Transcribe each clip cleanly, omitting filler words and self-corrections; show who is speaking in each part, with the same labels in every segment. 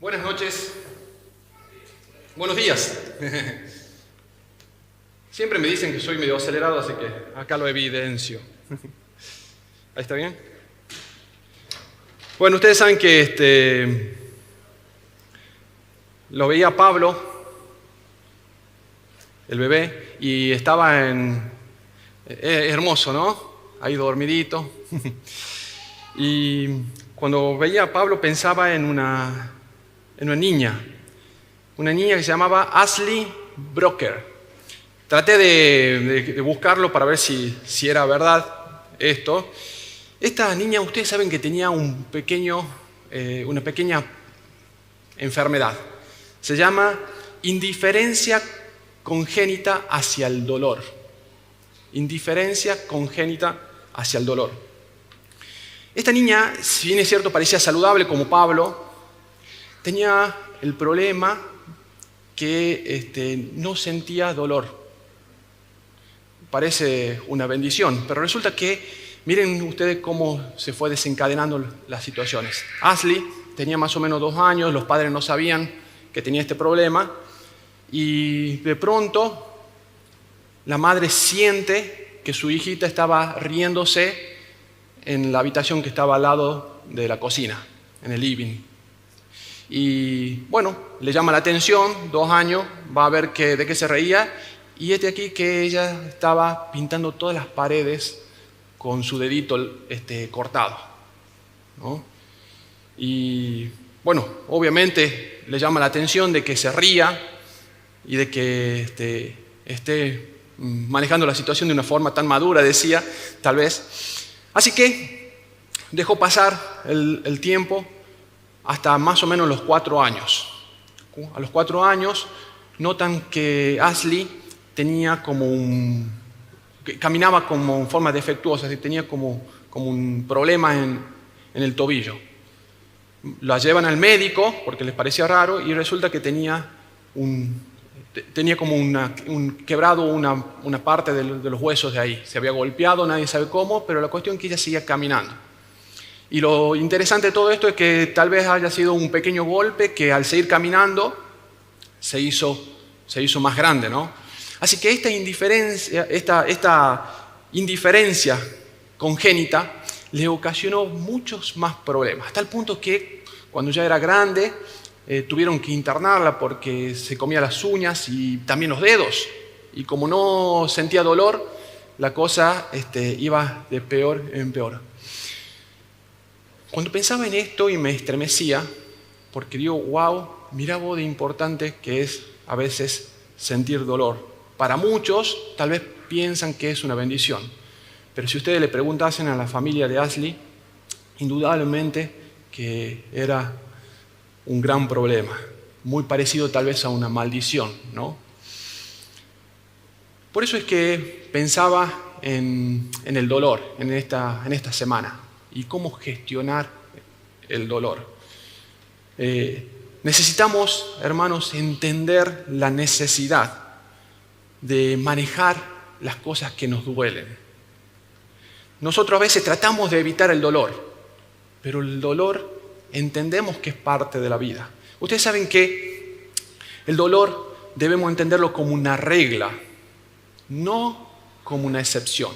Speaker 1: Buenas noches. Buenos días. Siempre me dicen que soy medio acelerado, así que acá lo evidencio. ¿Ahí está bien? Bueno, ustedes saben que lo veía Pablo, el bebé, y estaba hermoso, ¿no? Ahí dormidito. Y cuando veía a Pablo pensaba en una niña que se llamaba Ashley Brocker. Traté de buscarlo para ver si era verdad esto. Esta niña, ustedes saben que tenía una pequeña enfermedad. Se llama indiferencia congénita hacia el dolor. Indiferencia congénita hacia el dolor. Esta niña, si bien es cierto, parecía saludable como Pablo, tenía el problema que no sentía dolor. Parece una bendición, pero resulta que, miren ustedes cómo se fue desencadenando las situaciones. Ashley tenía más o menos 2 años, los padres no sabían que tenía este problema, y de pronto la madre siente que su hijita estaba riéndose en la habitación que estaba al lado de la cocina, en el living. Y bueno, le llama la atención, 2 años, va a ver de qué se reía, y aquí que ella estaba pintando todas las paredes con su dedito cortado, ¿no? Y bueno, obviamente le llama la atención de que se ría y de que esté manejando la situación de una forma tan madura, decía, tal vez. Así que dejó pasar el tiempo hasta más o menos los 4 años. A los 4 años notan que Ashley tenía caminaba como en forma defectuosa, tenía como un problema en el tobillo. La llevan al médico porque les parecía raro y resulta que tenía como un quebrado una parte de los huesos de ahí. Se había golpeado, nadie sabe cómo, pero la cuestión es que ella seguía caminando. Y lo interesante de todo esto es que tal vez haya sido un pequeño golpe que al seguir caminando se hizo más grande, ¿no? Así que esta indiferencia congénita le ocasionó muchos más problemas, hasta el punto que cuando ya era grande tuvieron que internarla porque se comía las uñas y también los dedos. Y como no sentía dolor, la cosa iba de peor en peor. Cuando pensaba en esto y me estremecía, porque digo, wow, mira vos de importante que es a veces sentir dolor. Para muchos tal vez piensan que es una bendición, pero si ustedes le preguntasen a la familia de Ashley, indudablemente que era un gran problema, muy parecido tal vez a una maldición, ¿no? Por eso es que pensaba en el dolor en esta semana y cómo gestionar el dolor. Necesitamos, hermanos, entender la necesidad de manejar las cosas que nos duelen. Nosotros a veces tratamos de evitar el dolor, pero el dolor entendemos que es parte de la vida. Ustedes saben que el dolor debemos entenderlo como una regla, no como una excepción.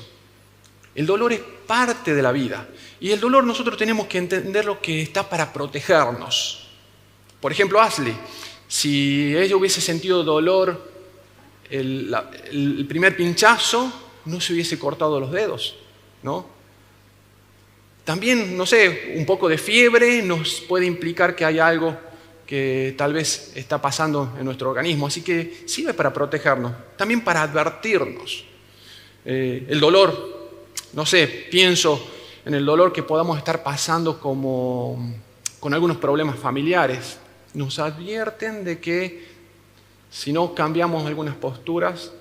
Speaker 1: El dolor es parte de la vida y el dolor nosotros tenemos que entenderlo que está para protegernos. Por ejemplo, Ashley, si ella hubiese sentido dolor el primer pinchazo, no se hubiese cortado los dedos, ¿no? También, no sé, un poco de fiebre nos puede implicar que hay algo que tal vez está pasando en nuestro organismo, así que sirve para protegernos, también para advertirnos. El dolor, no sé, pienso en el dolor que podamos estar pasando con algunos problemas familiares. Nos advierten de que si no cambiamos algunas posturas,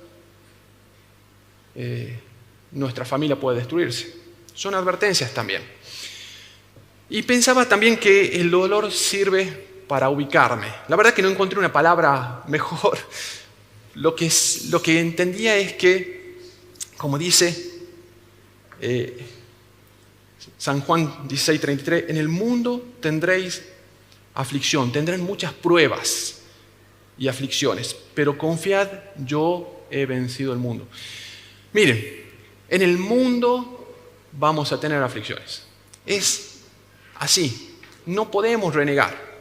Speaker 1: nuestra familia puede destruirse. Son advertencias también. Y pensaba también que el dolor sirve para ubicarme. La verdad que no encontré una palabra mejor. Lo que entendía es que, como dice San Juan 16:33, en el mundo tendréis aflicción, tendrán muchas pruebas y aflicciones, pero confiad, yo he vencido el mundo. Miren, en el mundo vamos a tener aflicciones. Es así, no podemos renegar.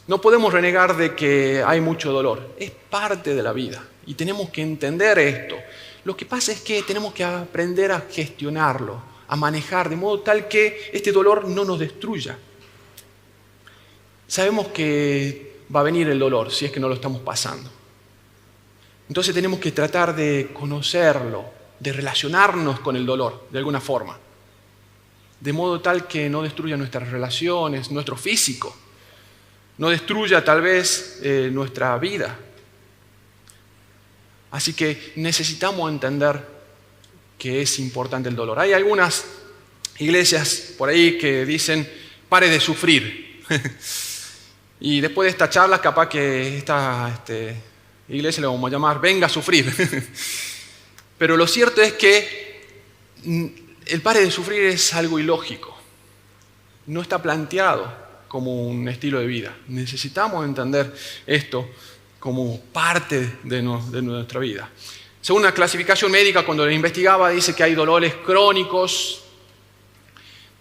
Speaker 1: No podemos renegar de que hay mucho dolor. Es parte de la vida y tenemos que entender esto. Lo que pasa es que tenemos que aprender a gestionarlo, a manejar de modo tal que este dolor no nos destruya. Sabemos que va a venir el dolor si es que no lo estamos pasando. Entonces tenemos que tratar de conocerlo, de relacionarnos con el dolor de alguna forma, de modo tal que no destruya nuestras relaciones, nuestro físico, no destruya tal vez nuestra vida. Así que necesitamos entender que es importante el dolor. Hay algunas iglesias por ahí que dicen, pare de sufrir. Y después de esta charla, capaz que esta iglesia le vamos a llamar, venga a sufrir. Pero lo cierto es que el pare de sufrir es algo ilógico. No está planteado como un estilo de vida. Necesitamos entender esto como parte de nuestra vida. Según una clasificación médica, cuando la investigaba, dice que hay dolores crónicos,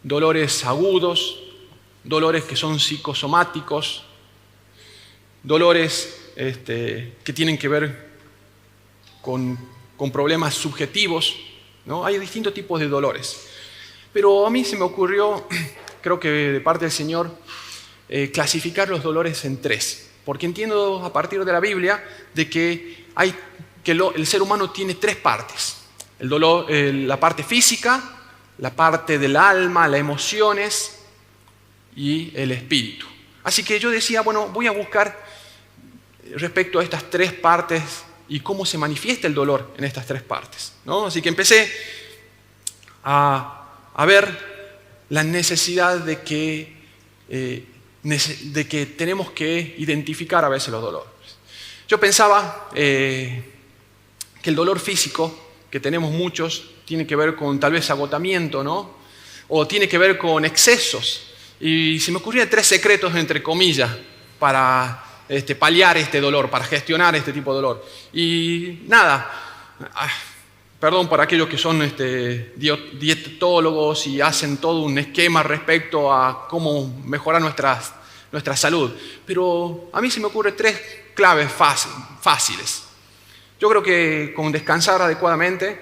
Speaker 1: dolores agudos, dolores que son psicosomáticos, dolores que tienen que ver con problemas subjetivos, ¿no? Hay distintos tipos de dolores. Pero a mí se me ocurrió, creo que de parte del Señor, clasificar los dolores en tres. Porque entiendo a partir de la Biblia de que el ser humano tiene tres partes. El dolor, la parte física, la parte del alma, las emociones y el espíritu. Así que yo decía, bueno, voy a buscar respecto a estas tres partes y cómo se manifiesta el dolor en estas tres partes, ¿no? Así que empecé a ver la necesidad de que tenemos que identificar a veces los dolores. Yo pensaba que el dolor físico, que tenemos muchos, tiene que ver con tal vez agotamiento, ¿no? O tiene que ver con excesos. Y se me ocurrían tres secretos, entre comillas, para paliar este dolor, para gestionar este tipo de dolor. Y nada, perdón por aquellos que son dietólogos y hacen todo un esquema respecto a cómo mejorar nuestra salud. Pero a mí se me ocurren tres claves fáciles. Yo creo que con descansar adecuadamente,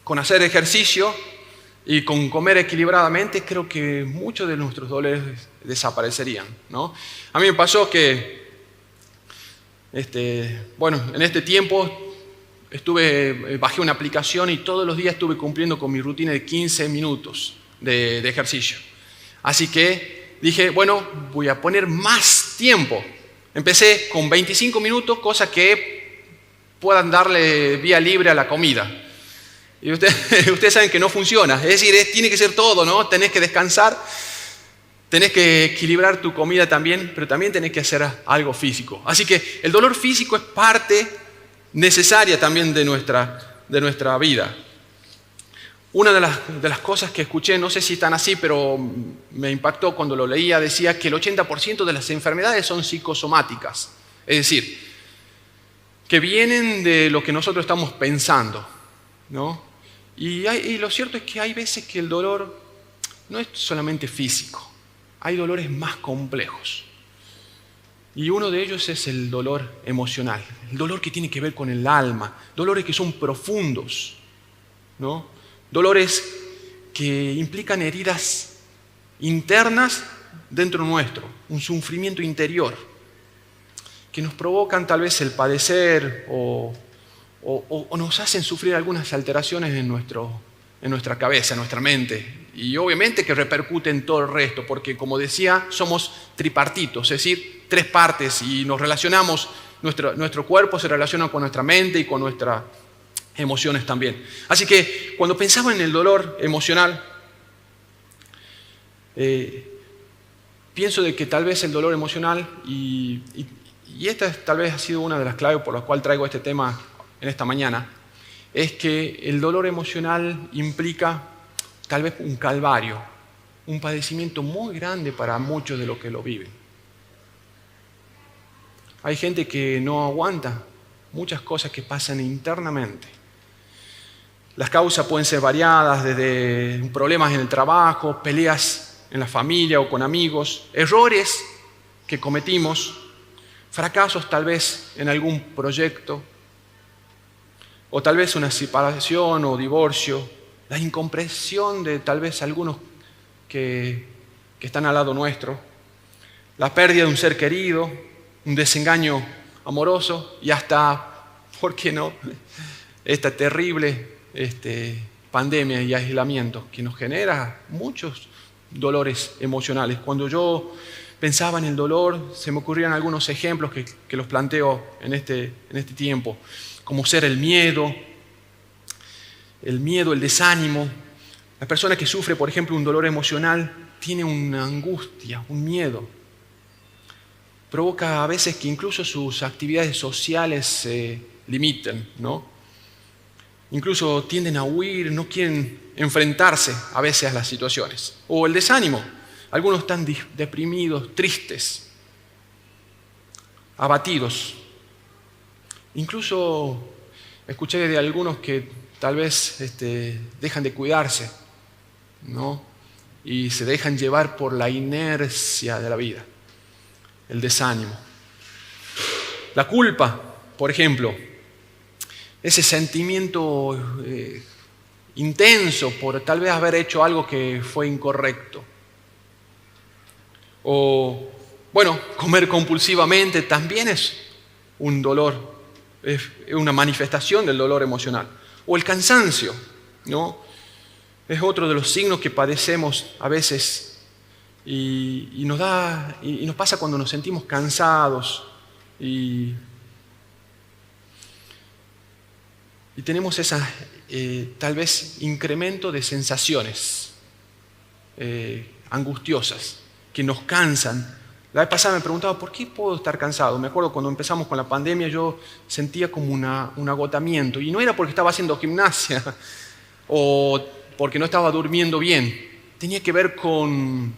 Speaker 1: con hacer ejercicio y con comer equilibradamente, creo que muchos de nuestros dolores desaparecerían, ¿no? A mí me pasó que, en este tiempo bajé una aplicación y todos los días estuve cumpliendo con mi rutina de 15 minutos de ejercicio. Así que dije, bueno, voy a poner más tiempo. Empecé con 25 minutos, cosa que puedan darle vía libre a la comida. Y ustedes saben que no funciona. Es decir, tiene que ser todo, ¿no? Tenés que descansar, tenés que equilibrar tu comida también, pero también tenés que hacer algo físico. Así que el dolor físico es parte necesaria también de nuestra vida. Una de las cosas que escuché, no sé si están así, pero me impactó cuando lo leía, decía que el 80% de las enfermedades son psicosomáticas. Es decir, que vienen de lo que nosotros estamos pensando, ¿no? Y lo cierto es que hay veces que el dolor no es solamente físico, hay dolores más complejos. Y uno de ellos es el dolor emocional, el dolor que tiene que ver con el alma, dolores que son profundos, ¿no? Dolores que implican heridas internas dentro nuestro, un sufrimiento interior, que nos provocan tal vez el padecer o nos hacen sufrir algunas alteraciones en nuestra cabeza, en nuestra mente. Y obviamente que repercute en todo el resto, porque como decía, somos tripartitos, es decir, tres partes y nos relacionamos, nuestro cuerpo se relaciona con nuestra mente y con nuestras emociones también. Así que cuando pensaba en el dolor emocional, pienso de que tal vez el dolor emocional, y esta tal vez ha sido una de las claves por las cuales traigo este tema en esta mañana, es que el dolor emocional implica tal vez un calvario, un padecimiento muy grande para muchos de los que lo viven. Hay gente que no aguanta muchas cosas que pasan internamente. Las causas pueden ser variadas, desde problemas en el trabajo, peleas en la familia o con amigos, errores que cometimos, fracasos tal vez en algún proyecto, o tal vez una separación o divorcio, la incomprensión de tal vez algunos que están al lado nuestro, la pérdida de un ser querido, un desengaño amoroso y hasta, ¿por qué no?, esta terrible pandemia y aislamiento que nos genera muchos dolores emocionales. Cuando yo pensaba en el dolor, se me ocurrían algunos ejemplos que los planteo en este tiempo, como ser el miedo, el desánimo. La persona que sufre, por ejemplo, un dolor emocional tiene una angustia, un miedo. Provoca a veces que incluso sus actividades sociales se limiten, ¿no? Incluso tienden a huir, no quieren enfrentarse a veces a las situaciones. O el desánimo. Algunos están deprimidos, tristes, abatidos. Incluso escuché de algunos que tal vez dejan de cuidarse, ¿no? Y se dejan llevar por la inercia de la vida, el desánimo. La culpa, por ejemplo, ese sentimiento intenso por tal vez haber hecho algo que fue incorrecto. O, bueno, comer compulsivamente también es un dolor, es una manifestación del dolor emocional. O el cansancio, ¿no? Es otro de los signos que padecemos a veces y nos pasa cuando nos sentimos cansados y tenemos esa tal vez incremento de sensaciones angustiosas que nos cansan. La vez pasada me preguntaba, ¿por qué puedo estar cansado? Me acuerdo cuando empezamos con la pandemia yo sentía como un agotamiento y no era porque estaba haciendo gimnasia o porque no estaba durmiendo bien. Tenía que ver con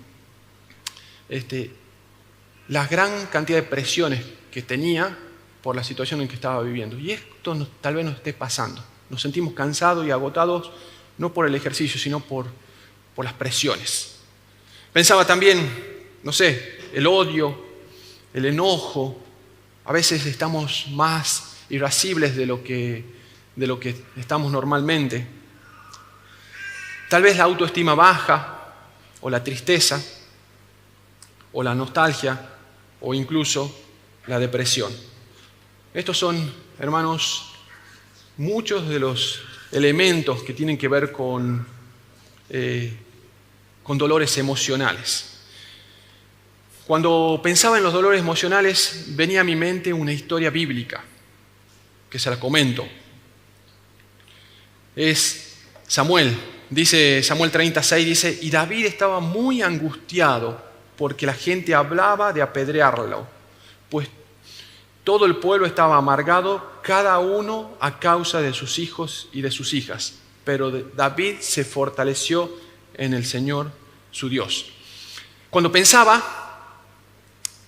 Speaker 1: la gran cantidad de presiones que tenía por la situación en que estaba viviendo. Y esto tal vez nos esté pasando. Nos sentimos cansados y agotados no por el ejercicio, sino por las presiones. Pensaba también, no sé, el odio, el enojo. A veces estamos más irascibles de lo que estamos normalmente. Tal vez la autoestima baja, o la tristeza, o la nostalgia, o incluso la depresión. Estos son, hermanos, muchos de los elementos que tienen que ver con dolores emocionales. Cuando pensaba en los dolores emocionales, venía a mi mente una historia bíblica, que se la comento. Es Samuel, dice Samuel 36, dice, y David estaba muy angustiado porque la gente hablaba de apedrearlo, pues todo el pueblo estaba amargado, cada uno a causa de sus hijos y de sus hijas. Pero David se fortaleció en el Señor, su Dios. Cuando pensaba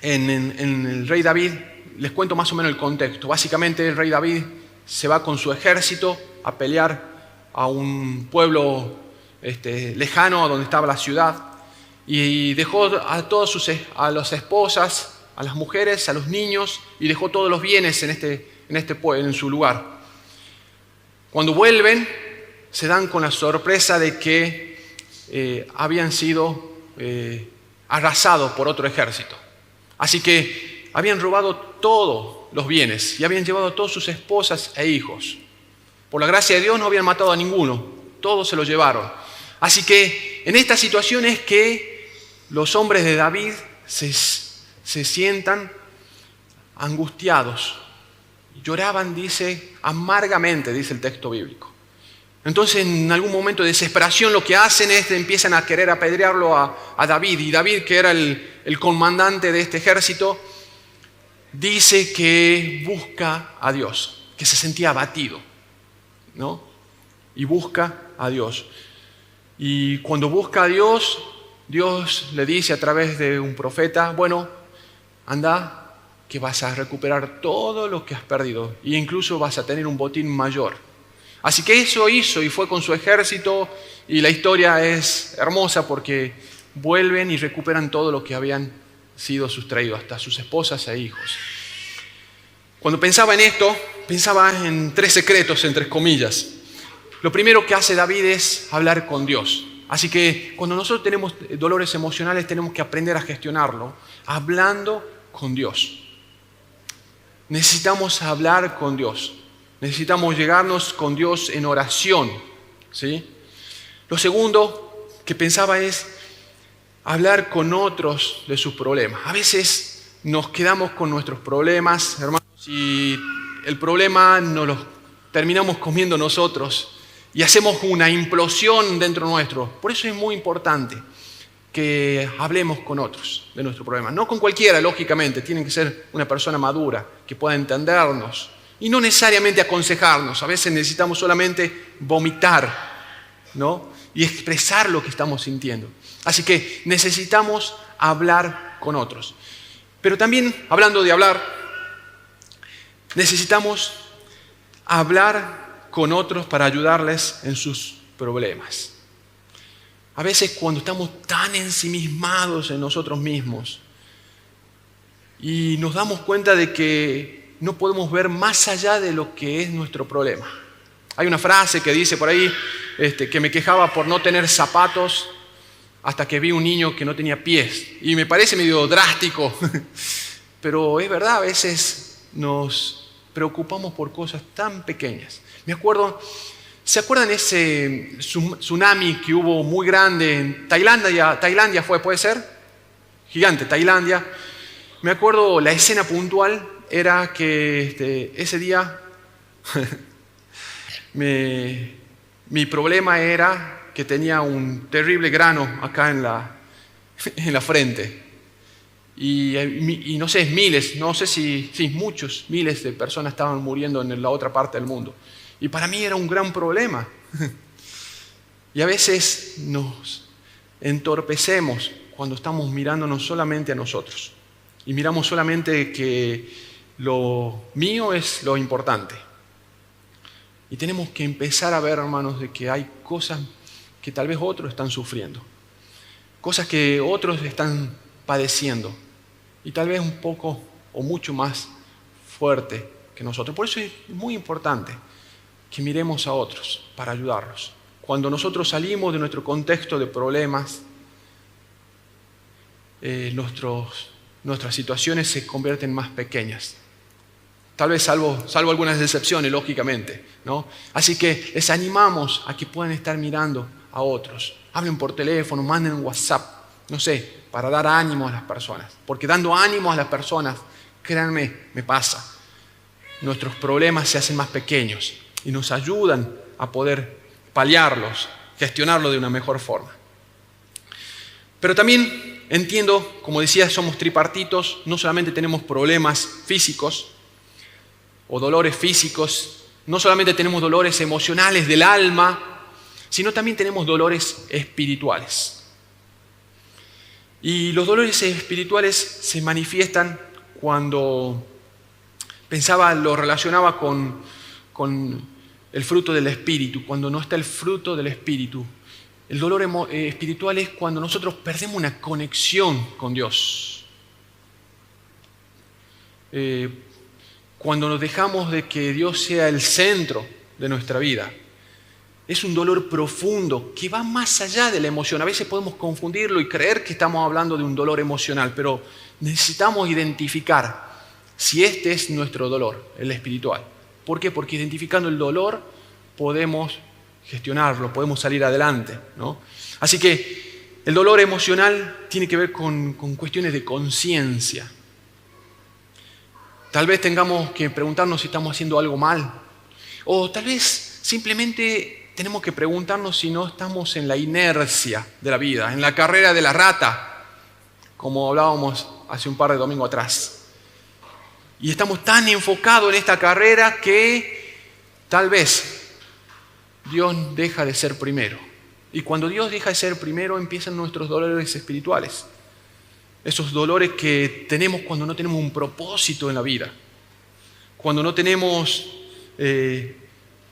Speaker 1: en el rey David, les cuento más o menos el contexto. Básicamente el rey David se va con su ejército a pelear a un pueblo lejano a donde estaba la ciudad y dejó a las esposas, a las mujeres, a los niños y dejó todos los bienes en su lugar. Cuando vuelven se dan con la sorpresa de que habían sido arrasados por otro ejército. Así que habían robado todos los bienes y habían llevado a todas sus esposas e hijos. Por la gracia de Dios no habían matado a ninguno, todos se los llevaron. Así que en esta situación es que los hombres de David se sientan angustiados. Lloraban, dice, amargamente, dice el texto bíblico. Entonces, en algún momento de desesperación, lo que hacen es empiezan a querer apedrearlo a David. Y David, que era el comandante de este ejército, dice que busca a Dios, que se sentía abatido, ¿no? Y busca a Dios. Y cuando busca a Dios, Dios le dice a través de un profeta, bueno, anda que vas a recuperar todo lo que has perdido e incluso vas a tener un botín mayor. Así que eso hizo y fue con su ejército, y la historia es hermosa porque vuelven y recuperan todo lo que habían sido sustraído, hasta sus esposas e hijos. Cuando pensaba en esto, pensaba en 3 secretos, entre comillas. Lo primero que hace David es hablar con Dios. Así que cuando nosotros tenemos dolores emocionales, tenemos que aprender a gestionarlo hablando con Dios. Necesitamos hablar con Dios. Necesitamos llegarnos con Dios en oración, ¿sí? Lo segundo que pensaba es hablar con otros de sus problemas. A veces nos quedamos con nuestros problemas, hermanos, y el problema nos lo terminamos comiendo nosotros y hacemos una implosión dentro nuestro. Por eso es muy importante que hablemos con otros de nuestro problema. No con cualquiera, lógicamente. Tiene que ser una persona madura que pueda entendernos y no necesariamente aconsejarnos. A veces necesitamos solamente vomitar, ¿no? Y expresar lo que estamos sintiendo. Así que necesitamos hablar con otros. Pero también, hablando de hablar, necesitamos hablar con otros para ayudarles en sus problemas. A veces cuando estamos tan ensimismados en nosotros mismos y nos damos cuenta de que no podemos ver más allá de lo que es nuestro problema. Hay una frase que dice por ahí que me quejaba por no tener zapatos hasta que vi un niño que no tenía pies. Y me parece medio drástico, pero es verdad, a veces nos preocupamos por cosas tan pequeñas. Me acuerdo, ¿se acuerdan ese tsunami que hubo muy grande en Tailandia? Tailandia fue, ¿puede ser? Gigante, Tailandia. Me acuerdo, la escena puntual era que ese día mi problema era que tenía un terrible grano acá en la frente. Y no sé, miles, no sé si muchos, miles de personas estaban muriendo en la otra parte del mundo. Y para mí era un gran problema. Y a veces nos entorpecemos cuando estamos mirándonos solamente a nosotros. Y miramos solamente que lo mío es lo importante. Y tenemos que empezar a ver, hermanos, de que hay cosas que tal vez otros están sufriendo. Cosas que otros están padeciendo. Y tal vez un poco o mucho más fuerte que nosotros. Por eso es muy importante que miremos a otros para ayudarlos. Cuando nosotros salimos de nuestro contexto de problemas, nuestras situaciones se convierten más pequeñas. Tal vez salvo algunas excepciones, lógicamente, ¿no? Así que les animamos a que puedan estar mirando a otros. Hablen por teléfono, manden WhatsApp, no sé, para dar ánimo a las personas. Porque dando ánimo a las personas, créanme, me pasa. Nuestros problemas se hacen más pequeños y nos ayudan a poder paliarlos, gestionarlos de una mejor forma. Pero también entiendo, como decía, somos tripartitos, no solamente tenemos problemas físicos o dolores físicos, no solamente tenemos dolores emocionales del alma, sino también tenemos dolores espirituales. Y los dolores espirituales se manifiestan cuando lo relacionaba con el fruto del Espíritu, cuando no está el fruto del Espíritu. El dolor espiritual es cuando nosotros perdemos una conexión con Dios. Cuando nos dejamos de que Dios sea el centro de nuestra vida. Es un dolor profundo que va más allá de la emoción. A veces podemos confundirlo y creer que estamos hablando de un dolor emocional, pero necesitamos identificar si este es nuestro dolor, el espiritual. ¿Por qué? Porque identificando el dolor podemos gestionarlo, podemos salir adelante, ¿no? Así que el dolor emocional tiene que ver con cuestiones de conciencia. Tal vez tengamos que preguntarnos si estamos haciendo algo mal. O tal vez simplemente tenemos que preguntarnos si no estamos en la inercia de la vida, en la carrera de la rata, como hablábamos hace un par de domingos atrás. Y estamos tan enfocados en esta carrera que tal vez Dios deja de ser primero. Y cuando Dios deja de ser primero, empiezan nuestros dolores espirituales. esos dolores que tenemos cuando no tenemos un propósito en la vida, cuando no tenemos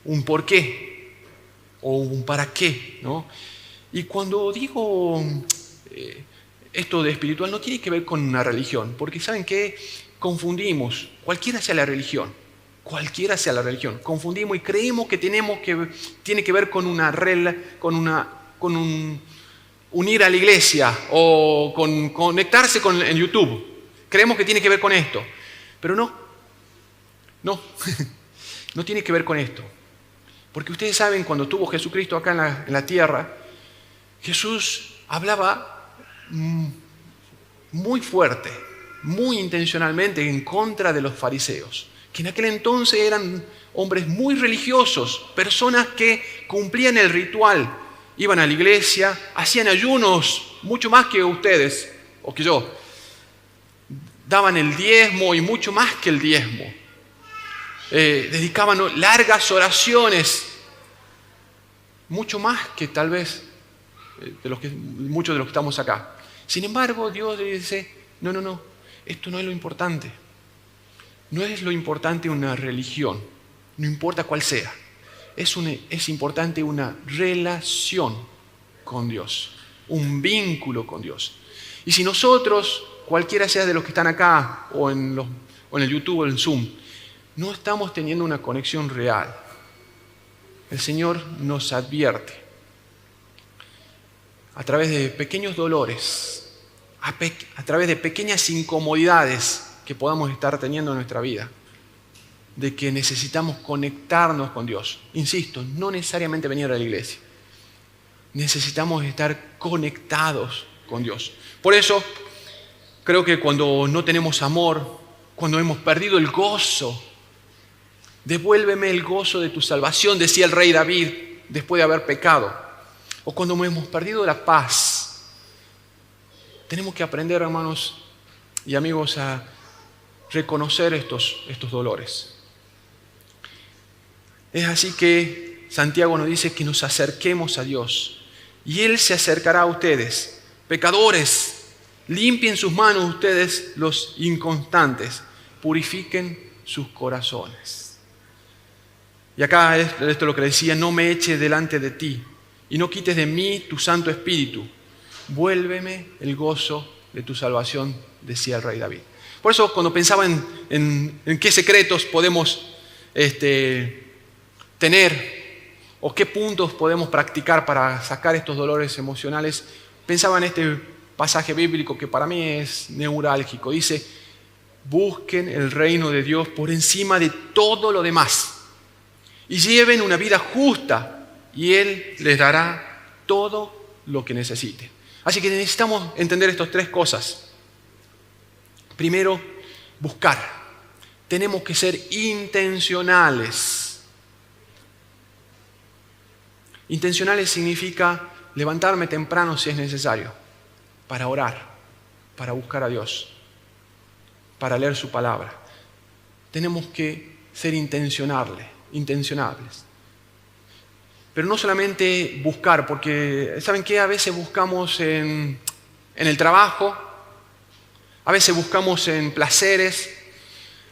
Speaker 1: un porqué o un para qué, ¿no? Y cuando digo esto de espiritual, no tiene que ver con una religión, porque ¿saben qué? Confundimos, cualquiera sea la religión, confundimos y creemos que tiene que ver con una regla, unir a la iglesia o con conectarse en YouTube. Creemos que tiene que ver con esto, pero no, no tiene que ver con esto. Porque ustedes saben, cuando estuvo Jesucristo acá en la tierra, Jesús hablaba muy fuerte, muy intencionalmente en contra de los fariseos, que en aquel entonces eran hombres muy religiosos, personas que cumplían el ritual, iban a la iglesia, hacían ayunos mucho más que ustedes o que yo, daban el diezmo y mucho más que el diezmo, dedicaban largas oraciones, mucho más que tal vez muchos de los que estamos acá. Sin embargo, Dios le dice, no, esto no es lo importante. No es lo importante una religión, no importa cuál sea. Es importante una relación con Dios, un vínculo con Dios. Y si nosotros, cualquiera sea de los que están acá, o en el YouTube o en Zoom, no estamos teniendo una conexión real, el Señor nos advierte a través de pequeños dolores, a través de pequeñas incomodidades que podamos estar teniendo en nuestra vida, de que necesitamos conectarnos con Dios. Insisto, no necesariamente venir a la iglesia. Necesitamos estar conectados con Dios. Por eso, creo que cuando no tenemos amor, cuando hemos perdido el gozo, devuélveme el gozo de tu salvación, decía el rey David después de haber pecado. O cuando hemos perdido la paz, tenemos que aprender, hermanos y amigos, a reconocer estos dolores. Es así que Santiago nos dice que nos acerquemos a Dios y Él se acercará a ustedes. Pecadores, limpien sus manos ustedes los inconstantes, purifiquen sus corazones. Y acá esto es lo que le decía, no me eche delante de ti y no quites de mí tu Santo Espíritu. Vuélveme el gozo de tu salvación, decía el rey David. Por eso cuando pensaba en qué secretos podemos tener o qué puntos podemos practicar para sacar estos dolores emocionales, pensaba en este pasaje bíblico que para mí es neurálgico. Dice, busquen el reino de Dios por encima de todo lo demás y lleven una vida justa y Él les dará todo lo que necesiten. Así que necesitamos entender estas tres cosas. Primero, buscar. Tenemos que ser intencionales. Intencionales significa levantarme temprano si es necesario, para orar, para buscar a Dios, para leer su palabra. Tenemos que ser intencionables. Pero no solamente buscar, porque ¿saben qué? A veces buscamos en el trabajo, a veces buscamos en placeres,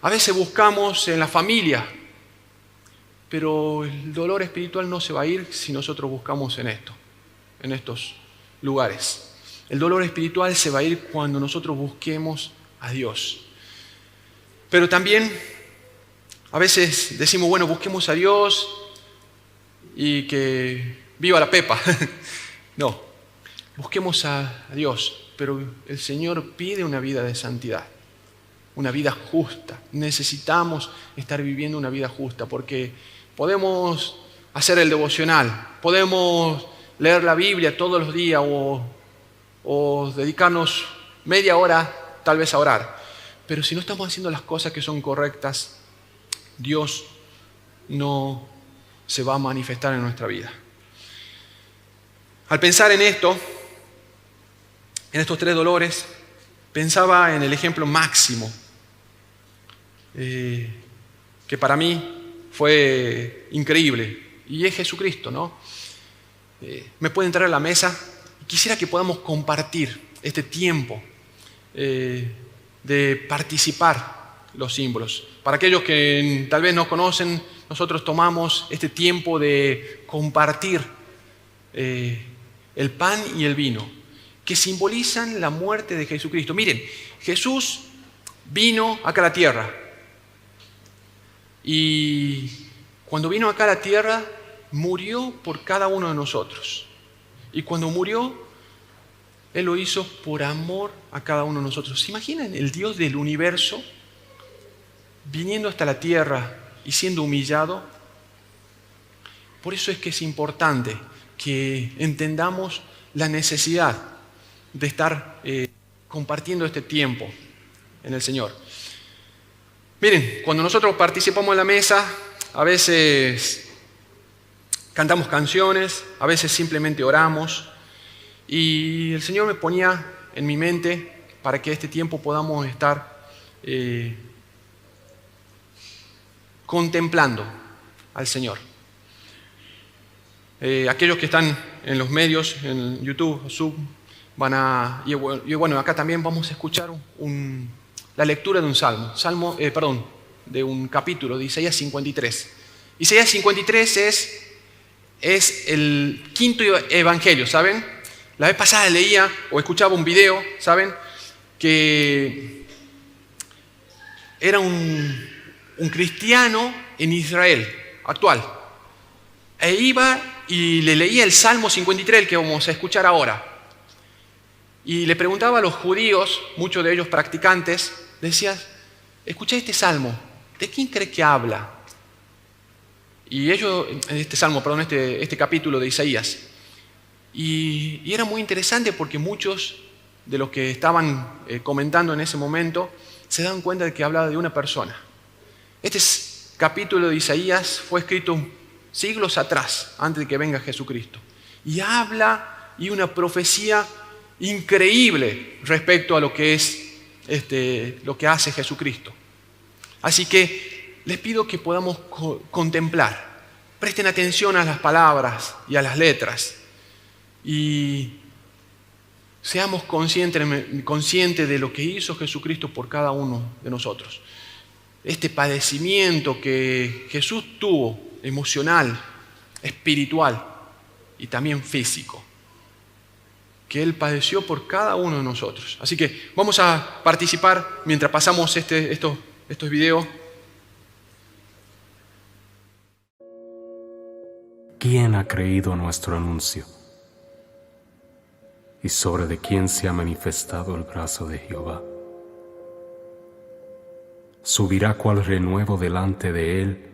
Speaker 1: a veces buscamos en la familia, pero el dolor espiritual no se va a ir si nosotros buscamos en estos lugares. El dolor espiritual se va a ir cuando nosotros busquemos a Dios. Pero también a veces decimos, bueno, busquemos a Dios y que viva la Pepa. No, busquemos a Dios, pero el Señor pide una vida de santidad, una vida justa. Necesitamos estar viviendo una vida justa porque podemos hacer el devocional, podemos leer la Biblia todos los días o dedicarnos media hora tal vez a orar, pero si no estamos haciendo las cosas que son correctas, Dios no se va a manifestar en nuestra vida. Al pensar en esto, en estos tres dolores, pensaba en el ejemplo máximo, que para mí fue increíble, y es Jesucristo, ¿no? Me puede entrar a la mesa y quisiera que podamos compartir este tiempo de participar los símbolos. Para aquellos que tal vez no conocen, nosotros tomamos este tiempo de compartir el pan y el vino, que simbolizan la muerte de Jesucristo. Miren, Jesús vino acá a la tierra. Y cuando vino acá a la tierra, murió por cada uno de nosotros. Y cuando murió, Él lo hizo por amor a cada uno de nosotros. ¿Se imaginan el Dios del universo viniendo hasta la tierra y siendo humillado? Por eso es que es importante que entendamos la necesidad de estar compartiendo este tiempo en el Señor. Miren, cuando nosotros participamos en la mesa, a veces cantamos canciones, a veces simplemente oramos, y el Señor me ponía en mi mente para que este tiempo podamos estar contemplando al Señor. Aquellos que están en los medios, en YouTube, Zoom, y bueno, acá también vamos a escuchar la lectura de un de un capítulo de Isaías 53. Isaías 53 es el quinto evangelio, ¿saben? La vez pasada leía o escuchaba un video, ¿saben? Que era un cristiano en Israel actual. E iba y le leía el Salmo 53, el que vamos a escuchar ahora. Y le preguntaba a los judíos, muchos de ellos practicantes, decía, escuché este salmo, ¿de quién cree que habla? Y ellos, este capítulo de Isaías. Y era muy interesante porque muchos de los que estaban comentando en ese momento se dan cuenta de que hablaba de una persona. Este capítulo de Isaías fue escrito siglos atrás, antes de que venga Jesucristo. Y habla y una profecía increíble respecto a lo que es lo que hace Jesucristo. Así que les pido que podamos contemplar, presten atención a las palabras y a las letras y seamos conscientes de lo que hizo Jesucristo por cada uno de nosotros. Este padecimiento que Jesús tuvo, emocional, espiritual y también físico, que Él padeció por cada uno de nosotros. Así que vamos a participar mientras pasamos estos videos.
Speaker 2: ¿Quién ha creído nuestro anuncio? ¿Y sobre de quién se ha manifestado el brazo de Jehová? Subirá cual renuevo delante de Él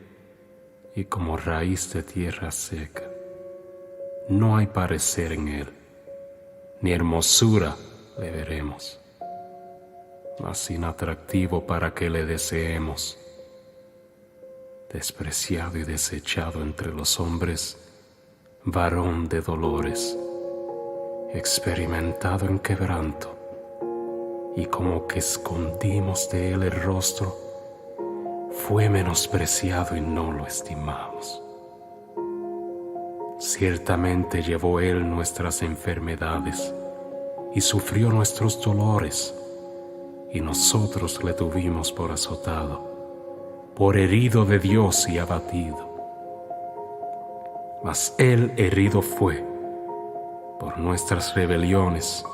Speaker 2: y como raíz de tierra seca. No hay parecer en Él, ni hermosura le veremos, mas inatractivo para que le deseemos. Despreciado y desechado entre los hombres, varón de dolores, experimentado en quebranto, y como que escondimos de Él el rostro, fue menospreciado y no lo estimamos. Ciertamente llevó Él nuestras enfermedades y sufrió nuestros dolores, y nosotros le tuvimos por azotado, por herido de Dios y abatido. Mas Él herido fue por nuestras rebeliones,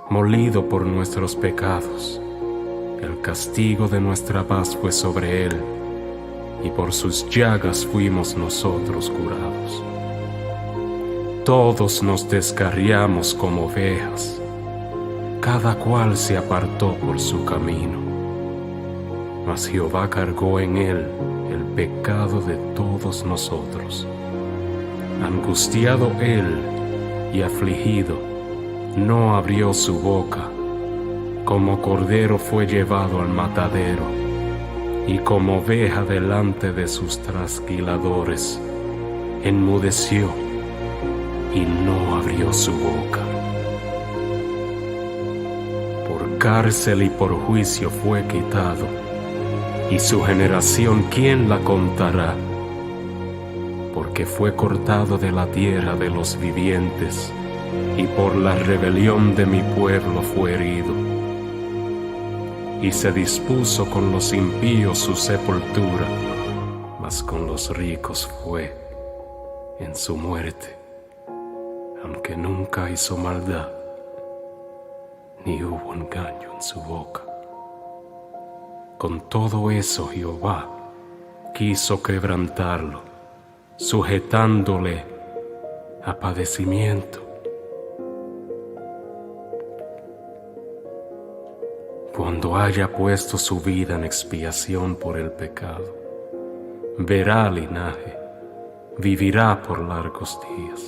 Speaker 2: molido por nuestros pecados. El castigo de nuestra paz fue sobre Él, y por sus llagas fuimos nosotros curados. Todos nos descarriamos como ovejas, cada cual se apartó por su camino. Mas Jehová cargó en Él el pecado de todos nosotros. Angustiado Él y afligido, no abrió su boca. Como cordero fue llevado al matadero, y como oveja delante de sus trasquiladores, enmudeció y no abrió su boca. Por cárcel y por juicio fue quitado, y su generación, ¿quién la contará? Porque fue cortado de la tierra de los vivientes, y por la rebelión de mi pueblo fue herido. y se dispuso con los impíos su sepultura, mas con los ricos fue en su muerte, aunque nunca hizo maldad, ni hubo engaño en su boca. Con todo eso Jehová quiso quebrantarlo, sujetándole a padecimiento. Cuando haya puesto su vida en expiación por el pecado, verá linaje, vivirá por largos días,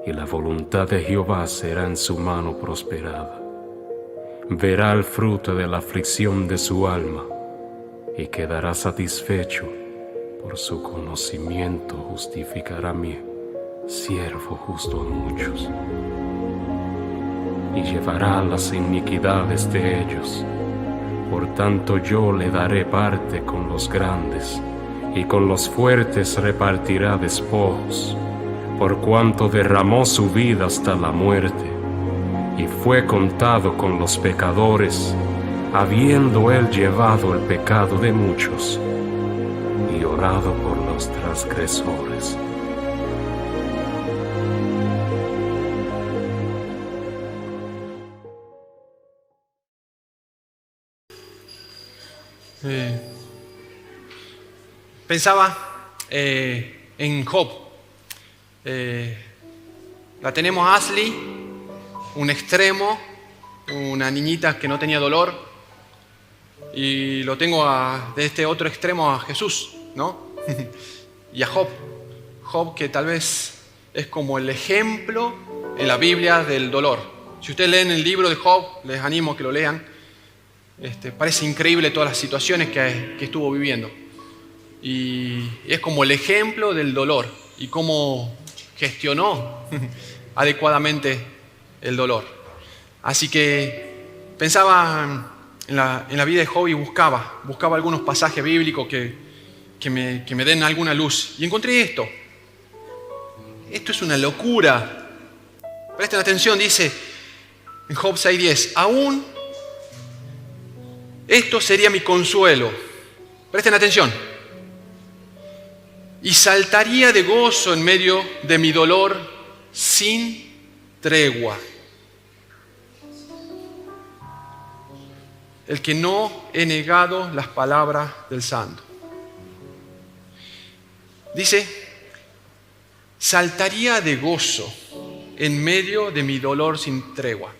Speaker 2: y la voluntad de Jehová será en su mano prosperada. Verá el fruto de la aflicción de su alma, y quedará satisfecho. Por su conocimiento justificará mi siervo justo a muchos, y llevará las iniquidades de ellos. Por tanto yo le daré parte con los grandes, y con los fuertes repartirá despojos, por cuanto derramó su vida hasta la muerte, y fue contado con los pecadores, habiendo él llevado el pecado de muchos, y orado por los transgresores.
Speaker 1: Pensaba en Job. La tenemos a Ashley, un extremo, una niñita que no tenía dolor, y lo tengo de este otro extremo a Jesús, ¿no? Y a Job. Job, que tal vez es como el ejemplo en la Biblia del dolor. Si ustedes leen el libro de Job, les animo a que lo lean. Parece increíble todas las situaciones que estuvo viviendo. Y es como el ejemplo del dolor y cómo gestionó adecuadamente el dolor. Así que pensaba en la vida de Job y buscaba algunos pasajes bíblicos que me den alguna luz. Y encontré esto. Esto es una locura. Presten atención, dice en Job 6:10, aún esto sería mi consuelo. Presten atención. Y saltaría de gozo en medio de mi dolor sin tregua. El que no he negado las palabras del Santo. Dice, saltaría de gozo en medio de mi dolor sin tregua.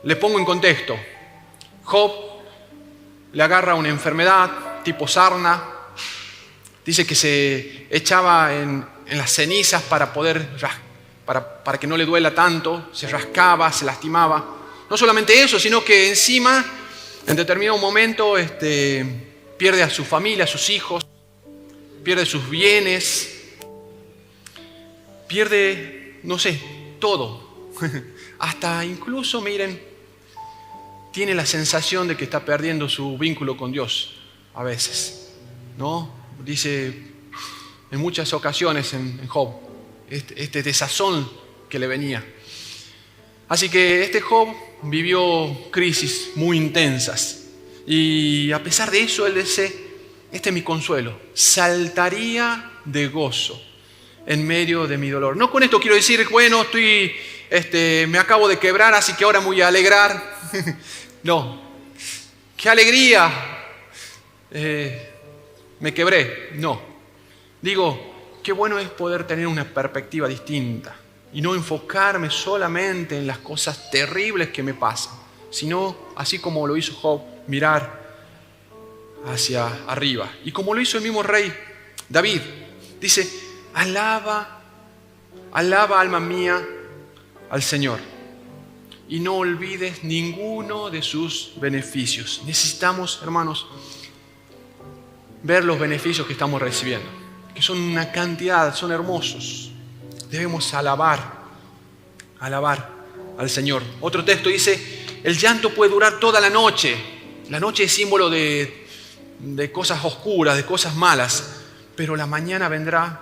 Speaker 1: Le pongo en contexto. Job le agarra una enfermedad tipo sarna. Dice que se echaba en las cenizas para que no le duela tanto. Se rascaba, se lastimaba. No solamente eso, sino que encima, en determinado momento, pierde a su familia, a sus hijos, pierde sus bienes, pierde, no sé, todo. Hasta incluso, miren, tiene la sensación de que está perdiendo su vínculo con Dios a veces, ¿no? Dice en muchas ocasiones en Job, este desazón que le venía. Así que Job vivió crisis muy intensas. Y a pesar de eso, él dice, este es mi consuelo, saltaría de gozo en medio de mi dolor. No con esto quiero decir, bueno, me acabo de quebrar, así que ahora me voy a alegrar. No, qué alegría, me quebré. No, digo, qué bueno es poder tener una perspectiva distinta y no enfocarme solamente en las cosas terribles que me pasan, sino, así como lo hizo Job, mirar hacia arriba. Y como lo hizo el mismo rey David, dice, alaba alma mía al Señor y no olvides ninguno de sus beneficios. Necesitamos, hermanos, ver los beneficios que estamos recibiendo, que son una cantidad, son hermosos. Debemos alabar al Señor. Otro texto dice, el llanto puede durar toda la noche. La noche es símbolo de cosas oscuras, de cosas malas, pero en la mañana vendrá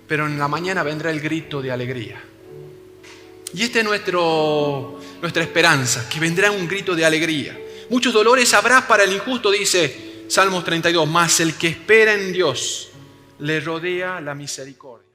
Speaker 1: el grito de alegría. Y esta es nuestra esperanza, que vendrá un grito de alegría. Muchos dolores habrá para el injusto, dice Salmos 32, mas el que espera en Dios le rodea la misericordia.